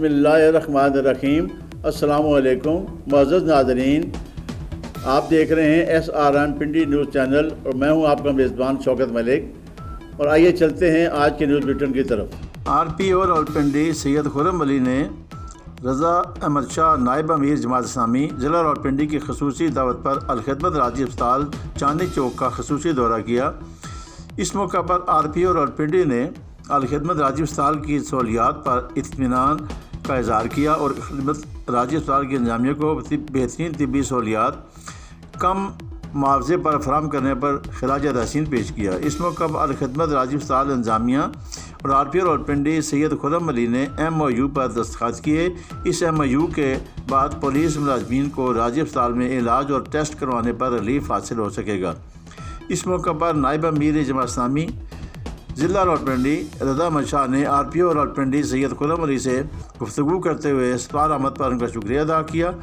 बिस्मिल्लाहिर्रहमानिर्रहीम। अस्सलाम वालेकुम मुअज़्ज़ज़ नाज़रीन, आप देख रहे हैं SRN पिंडी न्यूज़ चैनल और मैं हूं आपका मेज़बान शौकत मलिक। और आइए चलते हैं आज के न्यूज़ बुलेटिन की तरफ। RPO रावलपिंडी सैयद खुर्रम अली ने रज़ा अहमद शाह नायब अमीर जमात इस्लामी ज़िला रावलपिंडी की खसूसी दावत पर अलखिदमत राजी अस्पताल चांदनी चौक का खसूसी दौरा किया। इस मौका पर RPO रावलपिंडी ने अलखिदमत राजी अस्पताल की सहूलियात पर इत्मीनान का इज़हार किया और खिदमत राजी अस्पताल की इंतज़ामिया को बेहतरीन तिब्बी सहूलियात कम मुआवजे पर फराहम करने पर खिराज तहसीन पेश किया। इस मौका पर अलखिदमत राजी अस्पताल इंतज़ामिया और RPO रावलपिंडी सैयद खुर्रम अली ने MOU पर दस्तखत किए। इस MOU के बाद पुलिस मुलाजमीन को राजी अस्पताल में इलाज और टेस्ट करवाने पर रिलीफ हासिल हो सकेगा। इस मौका पर नायब अमीर जमात इस्लामी ज़िला रावलपिंडी रज़ा अहमद शाह ने RPO रावलपिंडी सैयद खुर्रम अली से गुफ्तगू करते हुए अस्पताल आमद पर उनका शुक्रिया अदा किया।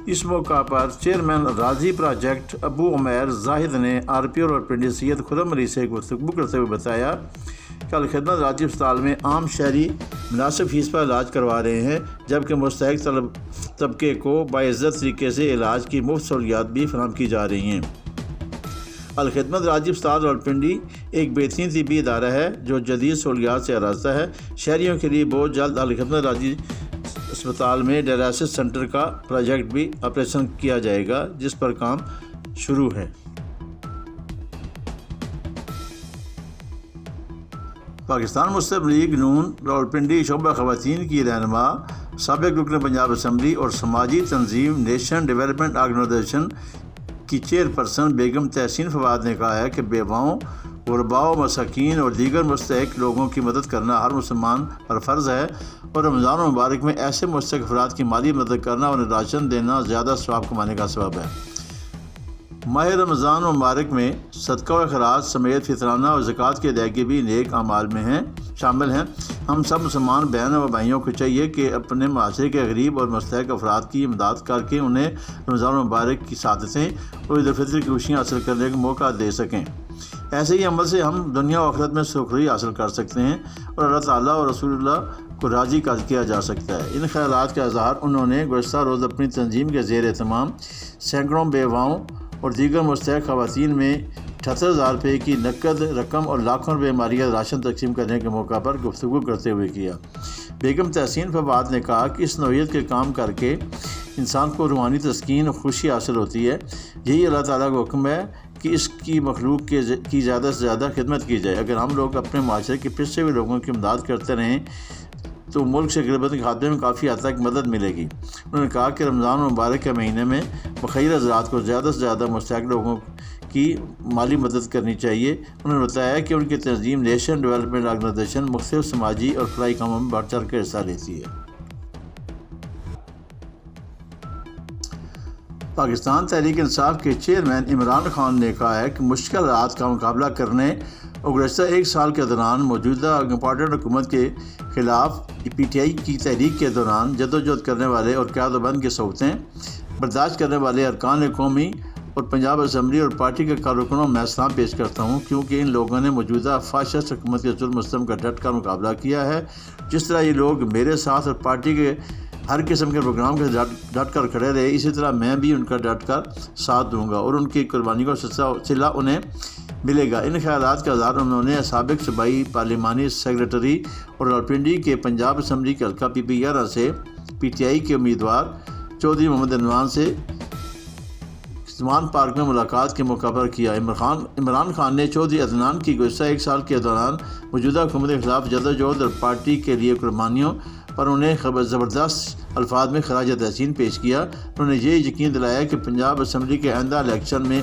इस मौका पर चेयरमैन राजी प्रोजेक्ट अबू उमैर जाहिद ने RPO रावलपिंडी सैयद खुर्रम अली से गुफ्तगू करते हुए बताया कि अलखिदमत राजी अस्पताल में आम शहरी मुनासिब फीस पर इलाज करवा रहे हैं, जबकि मुस्तहिक तबके को बाइज़्ज़त तरीके से इलाज की मुफ्त सहूलियात भी फराहम की जा रही हैं। अलखिदमत राजी अस्पताल रावलपिंडी एक बेहतरीन तिब्बी इदारा है जो जदीद सहूलियात से आरास्ता है। शहरियों के लिए बहुत जल्द अलखिदमत राजी अस्पताल में डायलिसिस सेंटर का प्रोजेक्ट भी ऑपरेशन किया जाएगा, जिस पर काम शुरू है। पाकिस्तान मुस्लिम लीग नून रावलपिंडी शोबा ख़वातीन की रहनुमा साबिक़ रुकन पंजाब असम्बली और समाजी तंजीम नेशन डेवलपमेंट ऑर्गेनाइजेशन की चेयरपर्सन बेगम तहसीन फवाद ने कहा है कि बेवाओं, गुरबाओं, मसाकीन और दीगर मुस्तहिक लोगों की मदद करना हर मुसलमान पर फ़र्ज़ है और रमज़ान मुबारक में ऐसे मुस्तहिक अफराद की माली मदद करना और राशन देना ज़्यादा सवाब कमाने का सबब है। माह रमज़ान मुबारक में सदका व खराज समेत फितराना और ज़कात की अदायगी भी नेक अमाल में शामिल हैं। हम सब मुसलमान बहन व भाइयों को चाहिए कि अपने माशरे के गरीब और मुस्तहिक अफराद की इमदाद करके उन्हें रमज़ान मुबारक की सादतें और ईद उल फितर की खुशियाँ हासिल करने का मौका दे सकें। ऐसे ही अमल से हम दुनिया और आखिरत में सुखरी हासिल कर सकते हैं और अल्लाह ताला और रसूलुल्लाह को राज़ी किया जा सकता है। इन ख्यालात का इज़हार उन्होंने गुज़श्ता रोज़ अपनी तंजीम के ज़ेर एहतमाम सैकड़ों बेवाओं और दीगर मुस्तहिक ख़वातीन में 78,000 रुपये की नकद रकम और लाखों रुपये मालियत राशन तकसीम करने के मौका पर गुफ्तगू करते हुए किया। बेगम तहसीन फवाद ने कहा कि इस नौइयत के काम करके इंसान को रूहानी तस्कीन और खुशी हासिल होती है। यही अल्लाह ताला का हुक्म है कि इसकी मखलूक की ज़्यादा से ज़्यादा खिदमत की जाए। अगर हम लोग अपने माशरे के पिछड़े हुए लोगों की इमदाद करते रहें तो मुल्क से ग़रीबत के खात्मे में काफ़ी हद तक मदद मिलेगी। उन्होंने कहा कि रमज़ान मुबारक के महीने में बखैर हज़रात को ज़्यादा से ज़्यादा मुस्तहिक लोगों की माली मदद करनी चाहिए। उन्होंने बताया कि उनकी तंजीम नेशन डेवलपमेंट ऑर्गेनाइजेशन मुख्तलिफ समाजी और फलाई कामों में बढ़ चढ़ कर हिस्सा लेती है। पाकिस्तान तहरीक इंसाफ के चेयरमैन इमरान खान ने कहा है कि मुश्किल हालात का मुकाबला करने और गुज़श्ता एक साल के दौरान मौजूदा इंपॉर्टेंट हुकूमत के ख़िलाफ़ PTI की तहरीक के दौरान जदोजहद करने वाले और क़यादतमंद की सौतें बर्दाश्त करने वाले अरकान कौमी और पंजाब असम्बली और पार्टी के कारकुनों में सलाम पेश करता हूँ, क्योंकि इन लोगों ने मौजूदा फाशिस्ट हुकूमत के जुल्म सितम का डट कर मुकाबला किया है। जिस तरह ये लोग मेरे साथ और पार्टी के हर किस्म के प्रोग्राम के डट कर खड़े रहे, इसी तरह मैं भी उनका डट कर साथ दूँगा और उनकी कुर्बानी का सिला उन्हें मिलेगा। इन ख्यालात का इज़हार उन्होंने साबिक़ सूबाई पार्लिमानी सेक्रेटरी और रावलपिंडी के पंजाब असम्बली के हल्का PP11 से PTI के उम्मीदवार चौधरी मोहम्मद इमरान से ज़मान पार्क में मुलाकात के मौका पर किया। इमरान खान ने चौधरी अदनान की गुज़श्ता एक साल के दौरान मौजूदा हुकूमत के ख़िलाफ़ जदोजहद और पार्टी के लिए कुर्बानियों पर उन्हें ज़बरदस्त अल्फाज में खराज तहसीन पेश किया। उन्होंने ये यकीन दिलाया कि पंजाब असम्बली के आइंदा इलेक्शन में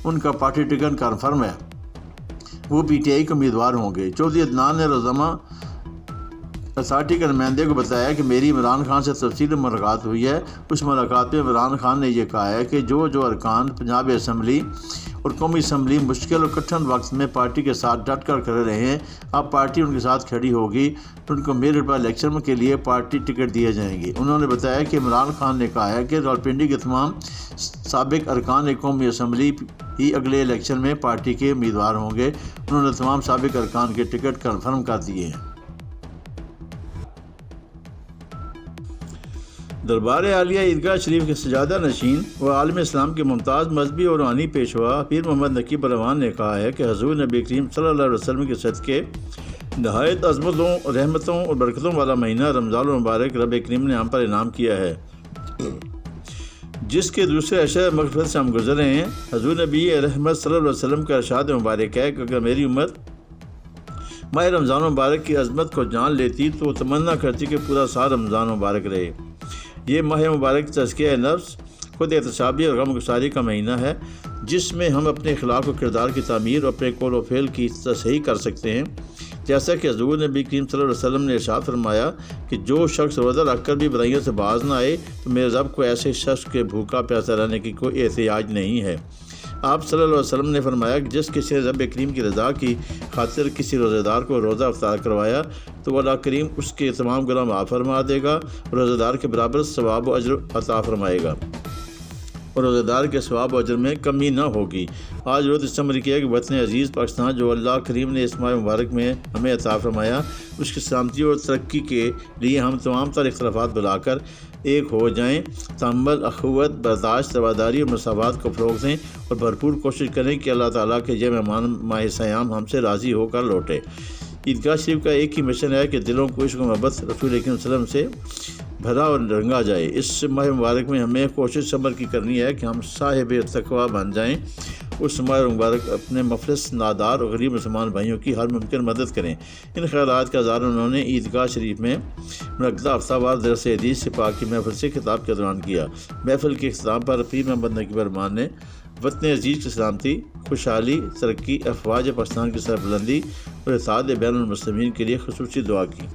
उनका पार्टी टिकट कन्फर्म है, वो PTI के उम्मीदवार होंगे। चौधरी अदनान ने रोज़ाना अथॉरिटी के नुमाइंदे को बताया कि मेरी इमरान खान से तफसीली मुलाकात हुई है। उस मुलाकात में इमरान खान ने यह कहा है कि जो अरकान पंजाब असम्बली और कौमी असम्बली मुश्किल और कठिन वक्त में पार्टी के साथ डट कर खड़े रहे हैं, अब पार्टी उनके साथ खड़ी होगी तो उनको मेरिट पर इलेक्शन के लिए पार्टी टिकट दिए जाएंगे। उन्होंने बताया कि इमरान खान ने कहा है कि रावलपिंडी के तमाम साबिक़ अरकान कौमी असम्बली ही अगले इलेक्शन में पार्टी के उम्मीदवार होंगे। उन्होंने तमाम साबिक़ अरकान के टिकट कन्फर्म कर दिए हैं। دربار عالیہ عیدگاہ شریف کے سجادہ نشین و عالم اسلام کے ممتاز مذہبی اور روحانی پیشوا پیر محمد نقیب الرحمان نے کہا ہے کہ حضور نبی کریم صلی اللہ علیہ وسلم کے صدقے نہایت عظمتوں، رحمتوں اور برکتوں والا مہینہ رمضان المبارک رب کریم نے ہم پر انعام کیا ہے، جس کے دوسرے اشر مغفرت سے ہم گزر رہے ہیں۔ حضور نبی رحمت صلی اللہ علیہ وسلم کا ارشاد مبارک ہے کہ اگر میری امت ماہ رمضان مبارک کی عظمت کو جان لیتی تو وہ تمنا کرتی کہ پورا سال رمضان مبارک رہے۔ یہ ماہ مبارک تزکیہ نفس، خود احتسابی اور غم گساری کا مہینہ ہے، جس میں ہم اپنے اخلاق و کردار کی تعمیر اور اپنے قول و فعل کی تصحیح کر سکتے ہیں۔ جیسا کہ حضور نبی کریم صلی اللہ علیہ وسلم نے ارشاد فرمایا کہ جو شخص روزہ رکھ کر بھی برائیوں سے باز نہ آئے تو میرے رب کو ایسے شخص کے بھوکا پیاسا رہنے کی کوئی احتیاج نہیں ہے۔ آپ صلی اللہ علیہ وسلم نے فرمایا کہ جس کسی نے رب کریم کی رضا کی خاطر کسی روزہ دار کو روزہ افطار کروایا تو اللہ کریم اس کے تمام گناہ معاف فرما دے گا اور روزہ دار کے برابر ثواب و اجر عطا فرمائے گا، اور روزہ دار کے ثواب و اجر میں کمی نہ ہوگی۔ آج روز اس عمر کی ہے کہ وطن عزیز پاکستان جو اللہ کریم نے اس ماہ مبارک میں ہمیں عطا فرمایا، اس کی سلامتی اور ترقی کے لیے ہم تمام تر اختلافات بلا کر ایک ہو جائیں، تحمل، اخوت، برداشت، رواداری اور مساوات کو فروغ دیں اور بھرپور کوشش کریں کہ اللہ تعالیٰ کے یہ مہمان ماہ سیام ہم سے راضی ہو کر لوٹے۔ عیدگاہ شریف کا ایک ہی مشن ہے کہ دلوں کو عشق و محبت رسول اکرم صلی اللہ علیہ وسلم سے بھرا اور رنگا جائے۔ اس ماہ مبارک میں ہمیں کوشش صبر کی کرنی ہے کہ ہم صاحب تقویٰ بن جائیں۔ اس ماہ مبارک اپنے مفلس، نادار اور غریب مسلمان بھائیوں کی ہر ممکن مدد کریں۔ ان خیالات کا اظہار انہوں نے عیدگاہ شریف میں منعقدہ ہفتہ وار درس حدیث پاک کی محفل سے خطاب کے دوران کیا۔ محفل کے اختتام پر پیر محمد نقیب الرحمان نے وطن عزیز کی سلامتی، خوشحالی، ترقی، افواج پاکستان کی سربلندی اور اتحاد بین المسلمین کے لیے خصوصی دعا کی۔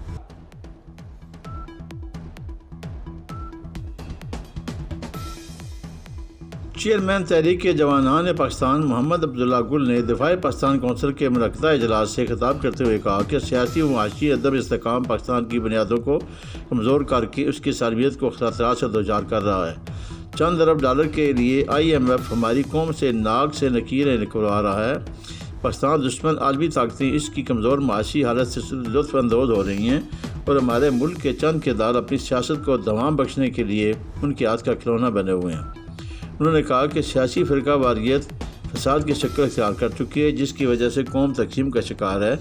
چیئرمین تحریک جوانان پاکستان محمد عبداللہ گل نے دفاع پاکستان کونسل کے منعقدہ اجلاس سے خطاب کرتے ہوئے کہا کہ سیاسی و معاشی عدم استحکام پاکستان کی بنیادوں کو کمزور کر کے اس کی سالمیت کو خطرات سے دوچار کر رہا ہے۔ چند ارب ڈالر کے لیے IMF ہماری قوم سے ناک سے نکیریں نکلوا رہا ہے۔ پاکستان دشمن عالمی طاقتیں اس کی کمزور معاشی حالت سے لطف اندوز ہو رہی ہیں اور ہمارے ملک کے چند کردار اپنی سیاست کو دوام بخشنے کے لیے ان کے ہاتھ کا کھلونا بنے ہوئے ہیں۔ انہوں نے کہا کہ سیاسی فرقہ واریت فساد کی شکل اختیار کر چکی ہے، جس کی وجہ سے قوم تقسیم کا شکار ہے۔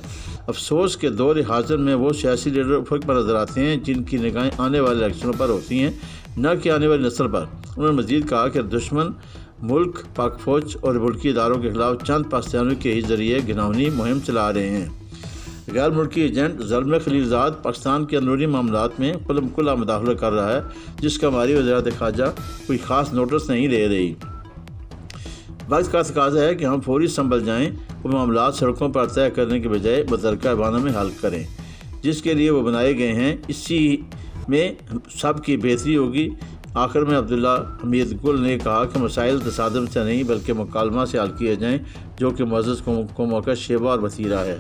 افسوس کے دور حاضر میں وہ سیاسی لیڈر افق پر نظر آتے ہیں جن کی نگاہیں آنے والے الیکشنوں پر ہوتی ہیں، نہ کہ آنے والی نسل پر۔ انہوں نے مزید کہا کہ دشمن ملک پاک فوج اور ملکی اداروں کے خلاف چند پاکستانیوں کے ہی ذریعے گھناؤنی مہم چلا رہے ہیں۔ غیر ملکی ایجنٹ زلم خلیل زاد پاکستان کے اندرونی معاملات میں کھلم کھلا مداخلہ کر رہا ہے، جس کا ہماری وزارت خارجہ کوئی خاص نوٹس نہیں لے رہی۔ وقت کا تقاضا ہے کہ ہم فوری سنبھل جائیں اور معاملات سڑکوں پر طے کرنے کے بجائے متحرکہ ایوانوں میں حل کریں، جس کے لیے وہ بنائے گئے ہیں۔ اسی میں سب کی بہتری ہوگی۔ آخر میں عبداللہ حمید گل نے کہا کہ مسائل تصادم سے نہیں بلکہ مکالمہ سے حل کیے جائیں، جو کہ معزز قوموں کا شیوا اور وسیلہ ہے۔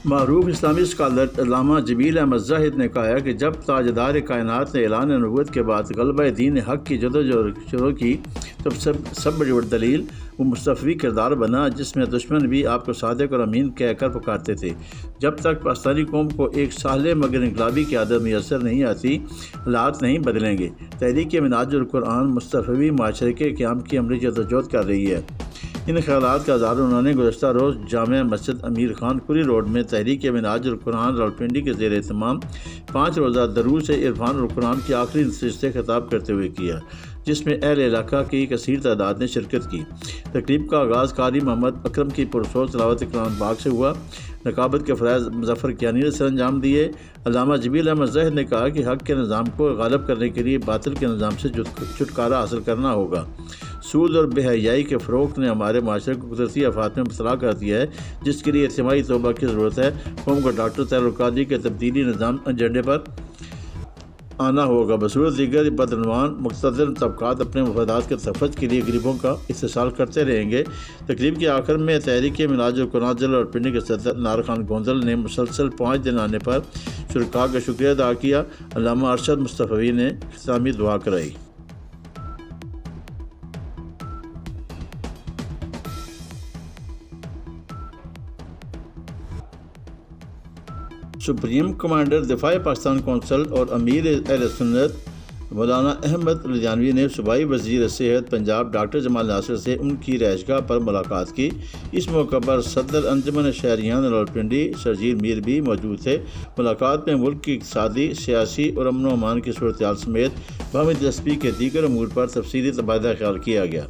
معروف اسلامی اسکالر علامہ جمیل احمد زاہد نے کہا ہے کہ جب تاجدار کائنات نے اعلان نبوت کے بعد غلبہ دین حق کی جدوجہد شروع کی تو سب بڑی بڑی دلیل وہ مصطفی کردار بنا، جس میں دشمن بھی آپ کو صادق اور امین کہہ کر پکارتے تھے۔ جب تک پاکستانی قوم کو ایک صالح مگر انقلابی کی عادت میسر نہیں آتی، حالات نہیں بدلیں گے۔ تحریک منہاج القرآن مصطفی معاشرے کے قیام کی عملی جدوجہد کر رہی ہے۔ ان خیالات کا اظہار انہوں نے گزشتہ روز جامع مسجد امیر خان پوری روڈ میں تحریک منہاج القرآن راولپنڈی کے زیر اہتمام 5 روزہ دروس عرفان القرآن کی آخری نشست سے خطاب کرتے ہوئے کیا، جس میں اہل علاقہ کی کثیر تعداد نے شرکت کی۔ تقریب کا آغاز قاری محمد اکرم کی پرسوز تلاوت کلام پاک سے ہوا۔ نقابت کے فرائض مظفر کیانی نے سر انجام دیے۔ علامہ جمیل احمد زاہد نے کہا کہ حق کے نظام کو غالب کرنے کے لیے باطل کے نظام سے چھٹکارا حاصل کرنا ہوگا۔ سود اور بے حیائی کے فروغ نے ہمارے معاشرے کو قدرتی آفات میں مبتلا کر دیا ہے، جس کے لیے اجتماعی توبہ کی ضرورت ہے۔ قوم کو ڈاکٹر طاہر القادری کے تبدیلی نظام ایجنڈے پر آنا ہوگا۔ بصورت دیگر بدعنوان مقتدر طبقات اپنے مفادات کے تحفظ کے لیے غریبوں کا استحصال کرتے رہیں گے۔ تقریب کے آخر میں تحریک منہاج القرآن ضلع راولپنڈی کے صدر نار خان گونزل نے مسلسل 5 دن آنے پر شرکاء کا شکریہ ادا کیا۔ علامہ ارشد مصطفی نے اختتامی دعا کرائی۔ सुप्रीम कमांडर दफाए पाकिस्तान कौंसल और अमीर अहल सुन्नत मौलाना अहमद लुधियानवी ने सूबाई वज़ीर सेहत पंजाब डॉक्टर जमाल नासिर से उनकी रहायशगाह पर मुलाकात की। इस मौके पर सदर अंजुमन शहरियान रावलपिंडी शर्जील मीर भी मौजूद थे। मुलाकात में मुल्क की इक़्तिसादी, सियासी और अमन व अमान की सूरत हाल समेत बाहमी दिलचस्पी के दीगर अमूर पर तफसीली तबादला ख्याल किया गया।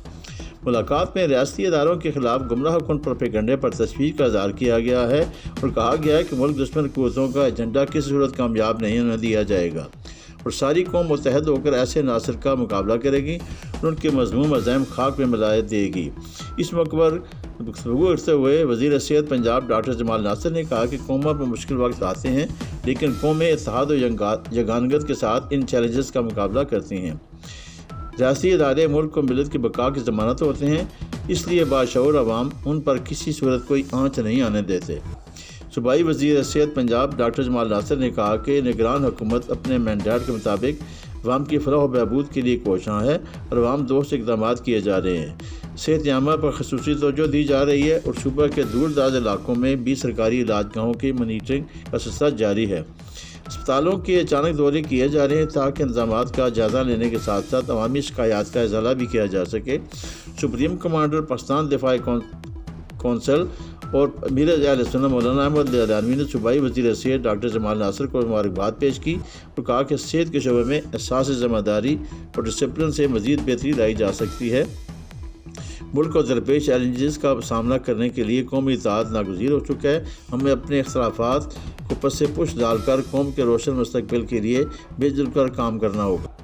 मुलाकात में रियासती इदारों के खिलाफ गुमराह कुन प्रोपेगंडे पर तशवीश का इज़हार किया गया है और कहा गया है कि मुल्क दुश्मन क़ुव्वतों का एजेंडा किसी सूरत कामयाब नहीं होने दिया जाएगा और सारी कौम मुत्तहद होकर ऐसे नासर का मुकाबला करेगी और उनके मज़मूम अज़ाइम खाक में मिलाए देगी। इस मौके पर गुफ्तगू करते हुए वज़ीर सेहत पंजाब डॉक्टर जमाल नासिर ने कहा कि कौमों पर मुश्किल वक्त आते हैं लेकिन कौमें इत्तेहाद और यगानगत के साथ इन चैलेंजेस का मुकाबला करती हैं। सियासी इदारे मुल्क को मिलत की बका की ज़मानत होते हैं, इसलिए बाशऊर अवाम उन पर किसी सूरत कोई आँच नहीं आने देते। सूबाई वज़ीर सेहत पंजाब डॉक्टर जमाल नासिर ने कहा कि निगरान हुकूमत अपने मैंडेट के मुताबिक अवाम की फलाह व बहबूद के लिए कोशां है और अवाम दोस्त इक़दाम किए जा रहे हैं। सेहत यामा पर खसूसी तवज्जो दी जा रही है और सूबा के दूर दराज इलाकों में भी सरकारी इलाजगाहों की मॉनिटरिंग का सिलसिला जारी है। अस्पतालों के अचानक दौरे किए जा रहे हैं ताकि इंतज़ामात का जायज़ा लेने के साथ साथ अवामी शिकायत का इज़ाला भी किया जा सके। सुप्रीम कमांडर पाकिस्तान दफाए कौंसल और अमीर अहल सुन्नत मौलाना अहमद लुधियानवी ने सूबाई वज़ीर सेहत डॉक्टर जमाल नासिर को मुबारकबाद पेश की और कहा कि सेहत के शोबे में एहसास ज़िम्मेदारी और डिसिप्लिन से मज़ीद बेहतरी लाई जा सकती है। मुल्क को दरपेश चैलेंजेस का सामना करने के लिए कौमी इत्तेहाद नागुज़ीर हो चुका है। हमें अपने इख्तलाफात को पस पुश डालकर कौम के रोशन मुस्तकबिल के लिए मिलजुल कर काम करना होगा।